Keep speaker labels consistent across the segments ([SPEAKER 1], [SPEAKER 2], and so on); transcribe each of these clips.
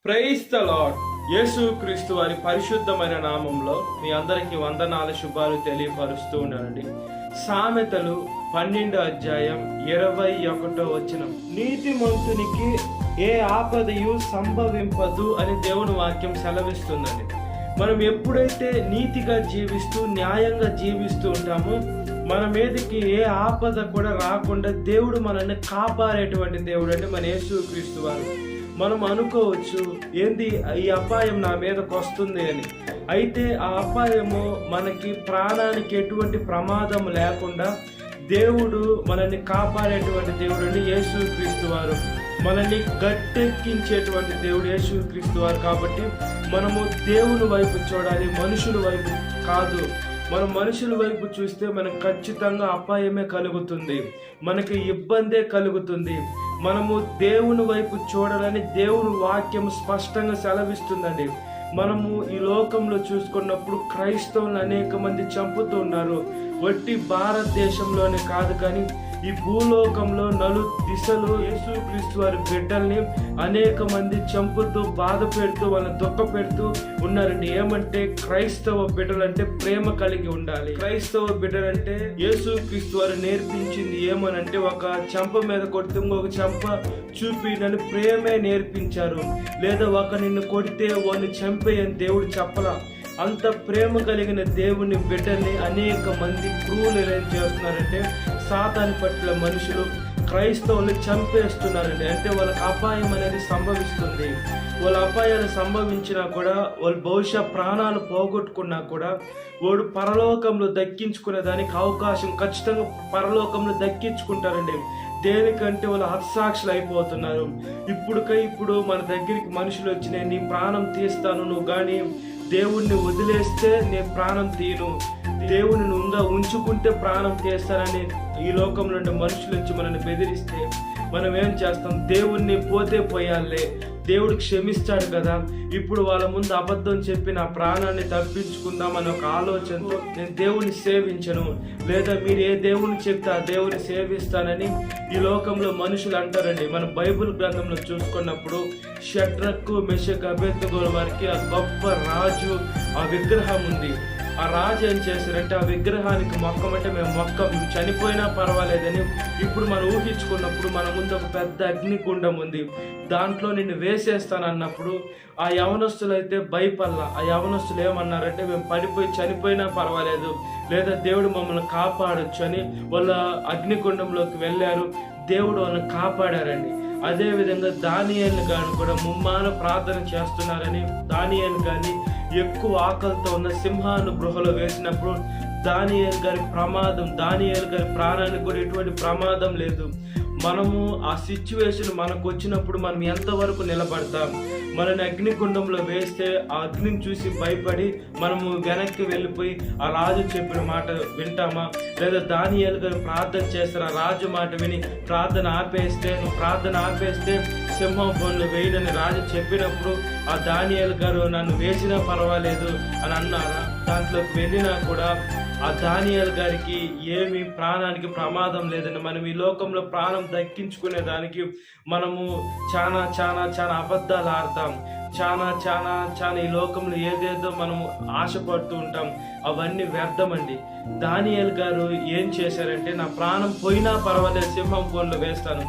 [SPEAKER 1] Praise the lord. యేసుక్రీస్తు వారి పరిశుద్ధమైన నామంలో మీ అందరికీ వందనాల శుభాలు తెలియపరుస్తూ ఉన్నానండి. సామెతలు 12వ అధ్యాయం 21వ వచనం, నీతిమంతునికి ఏ ఆపదయు సంభవింపదు అని దేవుని వాక్యం సెలవిస్తుందండి. మనం ఎప్పుడైతే నీతిగా జీవిస్తూ న్యాయంగా జీవిస్తూ ఉంటామో మన మీదకి ఏ ఆపద కూడా రాకుండా దేవుడు మనల్ని కాపాడేటువంటి దేవుడు అంటే మన యేసుక్రీస్తు వారు. మనం అనుకోవచ్చు, ఏంది ఈ అపాయం నా మీదకి వస్తుంది అని. అయితే ఆ అపాయము మనకి ప్రాణానికి ఎటువంటి ప్రమాదం లేకుండా దేవుడు మనల్ని కాపాడేటువంటి దేవుడు అండి యేసుక్రీస్తు వారు. మనల్ని గట్టెక్కించేటువంటి దేవుడు యేసుక్రీస్తు వారు. కాబట్టి మనము దేవుని వైపు చూడాలి, మనుషుల వైపు కాదు. మనం మనుషుల వైపు చూస్తే మనకు ఖచ్చితంగా అపాయమే కలుగుతుంది, మనకి ఇబ్బందే కలుగుతుంది. మనము దేవుని వైపు చూడాలని దేవుని వాక్యం స్పష్టంగా సెలవిస్తుందండి. మనము ఈ లోకంలో చూసుకున్నప్పుడు క్రైస్తవులు అనేక మంది చంపుతూ ఉన్నారు. వట్టి భారతదేశంలోనే కాదు కానీ ఈ భూలోకంలో నలు దిశలు యేసుక్రీస్తు వారి బిడ్డల్ని అనేక మంది చంపుతూ బాధ పెడుతూ వాళ్ళని దుఃఖ పెడుతూ ఉన్నారండి. ఏమంటే క్రైస్తవ బిడ్డలంటే ప్రేమ కలిగి ఉండాలి. క్రైస్తవ బిడ్డలంటే యేసుక్రీస్తు వారు నేర్పించింది ఏమనంటే, ఒక చెంప మీద కొడితే ఇంకొక చెంప చూపినని ప్రేమే నేర్పించారు. లేదా ఒక నిన్ను కొడితే వాడిని చంపేయని దేవుడు చెప్పలా. అంత ప్రేమ కలిగిన దేవుని బిడ్డల్ని అనేక మంది క్రూలు ఏం చేస్తున్నారంటే సాతాను పట్ల మనుషులు క్రైస్తవులు చంపేస్తున్నారండి. అంటే వాళ్ళకి అపాయం అనేది సంభవిస్తుంది. వాళ్ళ అపాయాలు సంభవించినా కూడా వాళ్ళు బహుశా ప్రాణాలు పోగొట్టుకున్నా కూడా వాడు పరలోకంలో దక్కించుకునే దానికి అవకాశం ఖచ్చితంగా పరలోకంలో దక్కించుకుంటారండి. దేనికంటే వాళ్ళు హత్సాక్షులు అయిపోతున్నారు. ఇప్పుడు మన దగ్గరికి మనుషులు వచ్చినాయి, నీ ప్రాణం తీస్తాను, నువ్వు కానీ దేవుణ్ణి వదిలేస్తే నేను ప్రాణం తీయను, దేవుని ఉందా ఉంచుకుంటే ప్రాణం తీస్తానని ఈ లోకంలో ఉండే మనుషులు వచ్చి మనల్ని బెదిరిస్తే మనం ఏం చేస్తాం? దేవుణ్ణి పోతే పోయాలే, దేవుడు క్షమిస్తాడు కదా, ఇప్పుడు వాళ్ళ ముందు అబద్ధం చెప్పి నా ప్రాణాన్ని తప్పించుకుందాం అనే ఒక ఆలోచనతో నేను దేవుని సేవించను, లేదా మీరు ఏ దేవుని చెప్తే ఆ దేవుని సేవిస్తానని ఈ లోకంలో మనుషులు అంటారండి. మన బైబిల్ గ్రంథంలో చూసుకున్నప్పుడు షడ్రకు మెషక్ అబేద్నెగో వారికి ఆ గొప్ప రాజు ఆ విగ్రహం ఉంది. ఆ రాజు ఏం చేశారంటే ఆ విగ్రహానికి మొక్కమంటే మేము మొక్కం, చనిపోయినా పర్వాలేదని ఇప్పుడు మనం ఊహించుకున్నప్పుడు మన ముందు ఒక పెద్ద అగ్నిగుండం ఉంది, దాంట్లో నిన్ను వేసేస్తానన్నప్పుడు ఆ యవనస్తులు అయితే భయపడలా. ఆ యవనస్తులు ఏమన్నారంటే మేము పడిపోయి చనిపోయినా పర్వాలేదు, లేదా దేవుడు మమ్మల్ని కాపాడొచ్చు అని వాళ్ళ అగ్నిగుండంలోకి వెళ్ళారు. దేవుడు వాళ్ళని కాపాడారండి. అదేవిధంగా దానియేలు గాని కూడా ముమ్మాన ప్రార్థన చేస్తున్నారని దానియేలు గాని ఎక్కువ ఆకలితో ఉన్న సింహాను గృహలో వేసినప్పుడు దానియేలు గారి ప్రాణానికి కూడా ఎటువంటి ప్రమాదం లేదు. మనము ఆ సిచ్యువేషన్ మనకు వచ్చినప్పుడు మనం ఎంతవరకు నిలబడతాం? మనని అగ్నిగుండంలో వేస్తే ఆ అగ్నిని చూసి భయపడి మనము వెనక్కి వెళ్ళిపోయి ఆ రాజు చెప్పిన మాట వింటామా? లేదా దానియేలు గారు ప్రార్థన చేస్తారు, ఆ రాజు మాట విని ప్రార్థన ఆపేస్తే సింహం బోన్లో వేయడని రాజు చెప్పినప్పుడు ఆ దానియేలు గారు నన్ను వేసినా పర్వాలేదు అని అన్నారా? దాంట్లోకి వెళ్ళినా కూడా ఆ దానియేలు గారికి ఏమి ప్రాణానికి ప్రమాదం లేదండి. మనం ఈ లోకంలో ప్రాణం దక్కించుకునే దానికి మనము చాలా అబద్ధాలు ఆడతాం, చాలా ఈ లోకంలో ఏదేదో మనము ఆశపడుతూ ఉంటాం, అవన్నీ వ్యర్థమండి. దానియేలు గారు ఏం చేశారంటే, నా ప్రాణం పోయినా పర్వాలేదు, సింహం బోన్లో వేస్తాను,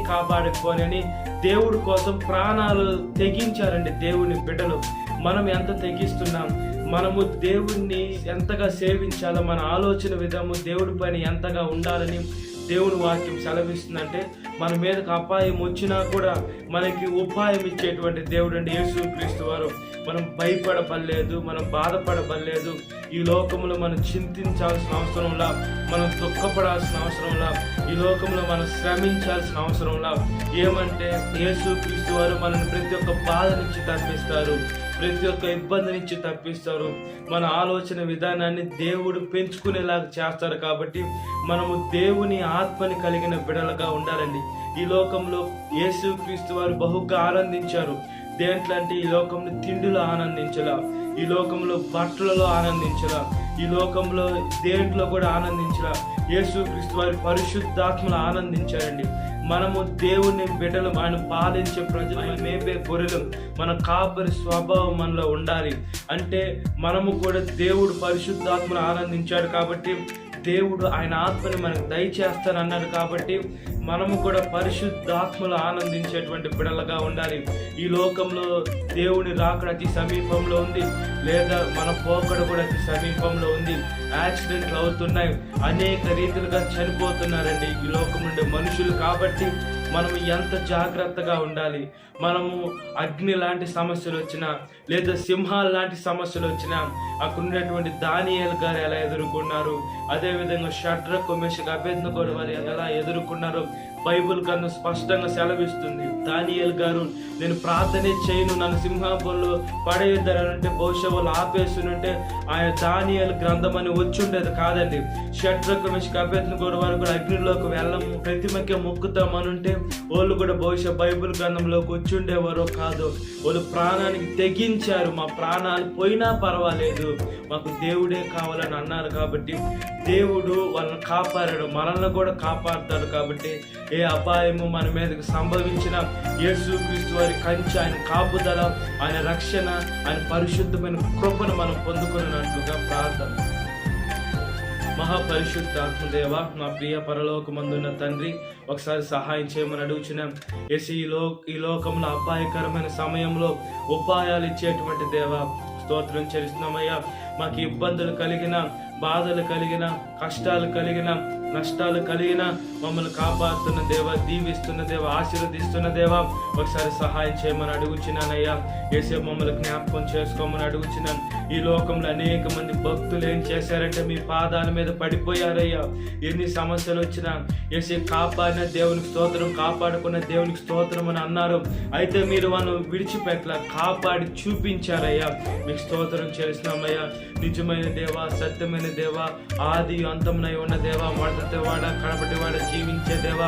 [SPEAKER 1] కాపాడుకోని అని దేవుడి కోసం ప్రాణాలు తెగించారండి దేవుని బిడ్డలు. మనం ఎంత తెగిస్తున్నాం? మనము దేవుణ్ణి ఎంతగా సేవించాలో, మన ఆలోచన విధము దేవుడి పైన ఎంతగా ఉండాలని దేవుని వాక్యం సెలవిస్తుందంటే, మన మీదకి అపాయం వచ్చినా కూడా మనకి ఉపాయం ఇచ్చేటువంటి దేవుడు అండి యేసుక్రీస్తు వారు. మనం భయపడబడలేదు, మనం బాధపడబడలేదు. ఈ లోకంలో మనం చింతించాల్సిన అవసరంలా, మనం దుఃఖపడాల్సిన అవసరంలా, ఈ లోకంలో మనం శ్రమించాల్సిన అవసరంలా. ఏమంటే యేసుక్రీస్తు వారు మనల్ని ప్రతి ఒక్క బాధ నుంచి తప్పిస్తారు, ప్రతి ఒక్క ఇబ్బంది నుంచి తప్పిస్తారు. మన ఆలోచన విధానాన్ని దేవుడు పెంచుకునేలాగా చేస్తారు. కాబట్టి మనము దేవుని ఆత్మని కలిగిన బిడలుగా ఉండాలండి. ఈ లోకంలో యేసుక్రీస్తు వారు బహుగా ఆనందించారు. దేంట్లో అంటే ఈ లోకంలో తిండిలో ఆనందించలా, ఈ లోకంలో బట్టలలో ఆనందించలా, ఈ లోకంలో దేంట్లో కూడా ఆనందించలా. యేసుక్రీస్తు వారి పరిశుద్ధాత్మలు ఆనందించారండి. మనము దేవుని బిడ్డలు, ఆయన పాలించే ప్రజలు, ఆయన మేపే గొర్రెలు, మన కాపరి స్వభావం మనలో ఉండాలి. అంటే మనము కూడా దేవుడు పరిశుద్ధాత్మను ఆనందించాడు కాబట్టి, దేవుడు ఆయన ఆత్మని మనకు దయచేస్తానన్నాడు కాబట్టి, మనము కూడా పరిశుద్ధాత్మలు ఆనందించేటువంటి బిడలుగా ఉండాలి. ఈ లోకంలో దేవుని రాకడ అతి సమీపంలో ఉంది, లేదా మన పోకడ కూడా అతి సమీపంలో ఉంది. యాక్సిడెంట్లు అవుతున్నాయి, అనేక రీతిలుగా చనిపోతున్నారండి ఈ లోకం నుండి మనుషులు. కాబట్టి మనం ఎంత జాగ్రత్తగా ఉండాలి. మనము అగ్ని లాంటి సమస్యలు వచ్చినా, లేదా సింహాలు లాంటి సమస్యలు వచ్చినా, అక్కడ ఉన్నటువంటి దానియేలు గారు ఎలా ఎదుర్కొన్నారు, అదేవిధంగా షడ్రకు మెషకు అబేద్నెగో వారు ఎలా ఎదుర్కొన్నారు బైబిల్ గ్రంథం స్పష్టంగా సెలవిస్తుంది. దానియేలు గారు, నేను ప్రార్థనే చేయను, నన్ను సింహాపురంలో పడేద్దారంటే బహుశా వాళ్ళు ఆపేస్తుంటే ఆయన దానియేలు గ్రంథం అని వచ్చి ఉండేది కాదండి. షడ్రకు మెషకు అబేద్నెగో వారు కూడా అగ్నిలోకి వెళ్ళము, ప్రతిమకే మొక్కుతామనుంటే వాళ్ళు కూడా బహుశా బైబిల్ గ్రంథంలోకి వచ్చి ఉండేవారో కాదు. వాళ్ళు ప్రాణానికి తెగించారు, మా ప్రాణాలు పోయినా పర్వాలేదు, మాకు దేవుడే కావాలని అన్నారు. కాబట్టి దేవుడు వాళ్ళని కాపాడాడు, మనల్ని కూడా కాపాడుతాడు. కాబట్టి ఏ అపాయము మన మీదకి సంభవించిన యేసుక్రీస్తు వారి కంచె, ఆయన కాపుదల, ఆయన రక్షణ, ఆయన పరిశుద్ధమైన కృపను మనం పొందుకున్నట్లుగా ప్రార్థన. మహాపరిశుద్ధాత్మదేవ, మా ప్రియ పరలోకమందున్న తండ్రి, ఒకసారి సహాయం చేయమని అడుగుచున్నాం. ఈ లోకంలో అపాయకరమైన సమయంలో ఉపాయాలు ఇచ్చేటువంటి దేవ, స్తోత్రం చెల్లిస్తున్నామయ్యా. మాకు ఇబ్బందులు కలిగిన, బాధలు కలిగిన, కష్టాలు కలిగిన, నష్టాలు కలిగిన మమ్మల్ని కాపాడుతున్న దేవ, దీవిస్తున్న దేవ, ఆశీర్వదిస్తున్న దేవ, ఒకసారి సహాయం చేయమని అడుగుచున్నానయ్యా. యేసే మమ్మల్ని జ్ఞాపకం చేసుకోమని అడుగుచున్నాను. ఈ లోకంలో అనేక మంది భక్తులు ఏం చేశారంటే మీ పాదాల మీద పడిపోయారయ్యా. ఎన్ని సమస్యలు వచ్చినా యేసే కాపాడిన దేవునికి స్తోత్రం, కాపాడుకున్న దేవునికి స్తోత్రం అని అన్నారు. అయితే మీరు వాళ్ళు విడిచిపెట్టల, కాపాడి చూపించారయ్యా. మీకు స్తోత్రం చేస్తున్నామయ్యా. నిజమైన దేవ, సత్యమైన దేవ, ఆది అంతమునై ఉన్న దేవ, మొదటివాడ కడపటివాడ జీవించే దేవ,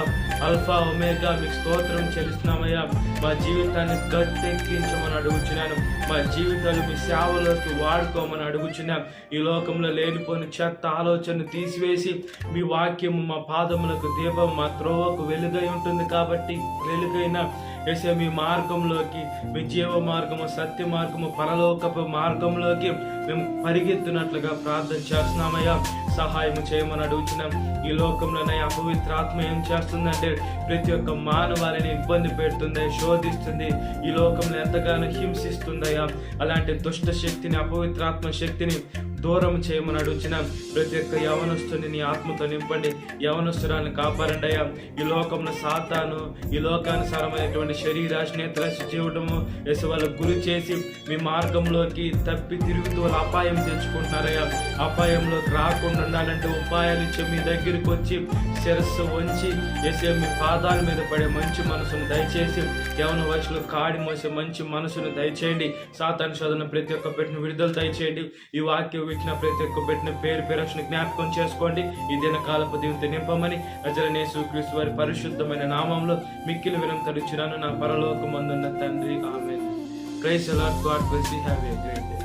[SPEAKER 1] అల్ఫా ఒమేగా, మీకు స్తోత్రం చెల్లిస్తున్నామయ్యా. మా జీవితాన్ని గట్టెక్కించమని అడుగుచున్నాను. మా జీవితాలు మీ సేవలోకి వాడుకోమని అడుగుచున్నాం. ఈ లోకంలో లేనిపోని చెత్త ఆలోచన తీసివేసి మీ వాక్యము మా పాదములకు దీపం, మా త్రోవకు వెలుగై ఉంటుంది. కాబట్టి వెలుగైన యేసే మీ మార్గంలోకి, మీ జీవ మార్గము, సత్య మార్గము, పరలోకపు మార్గంలోకి మేము పరిగెత్తున్నట్లుగా ప్రార్థన చేస్తున్నామయ్యా. సహాయం చేయమని అడుగుతున్నాం. ఈ లోకంలోనే అపవిత్రాత్మ ఏం చేస్తుందంటే ప్రతి ఒక్క మానవాళిని ఇబ్బంది పెడుతుంది, శోధిస్తుంది, ఈ లోకంలో ఎంతగానో హింసిస్తుందయ్యా. అలాంటి దుష్ట శక్తిని, అపవిత్రాత్మ శక్తిని దూరం చేయమని అడుగుతున్నాం. ప్రతి ఒక్క యవనస్తుని నీ ఆత్మతో నింపండి, యవనస్తురాన్ని కాపాడండి అయ్యా. ఈ లోకంలో సాతాను, ఈ లోకానుసారమైనటువంటి శరీరాశ, నేత్రాశ చేయడము వేసి వాళ్ళకు గురి చేసి మీ మార్గంలోకి తప్పి తిరుగుతూ వాళ్ళు అపాయం తెచ్చుకుంటున్నారయ్యా. అపాయంలోకి రాకుండా ఉండాలంటే ఉపాయాలు ఇచ్చి మీ దగ్గరికి వచ్చి శిరస్సు వంచి వేసే మీ పాదాల మీద పడే మంచి మనసును దయచేసి, యవన వయసులో కాడి మోసే మంచి మనసును దయచేయండి. సాతాను శోధన ప్రతి ఒక్క పెట్టిన విడుదల దయచేయండి. ఈ వాక్యం ఇచ్చిన ప్రతి ఒక్క పెట్టిన పేరు రక్షణ జ్ఞాపకం చేసుకోండి. ఈ దినకాలపు దీవితో నింపమని నజరేయుడైన యేసుక్రీస్తు వారి పరిశుద్ధమైన నామంలో మిక్కిలి వినతులిచ్చున్నాను నా పరలోకమందున్న తండ్రి, ఆమేన్. Praise the Lord. God bless you. Have a great day.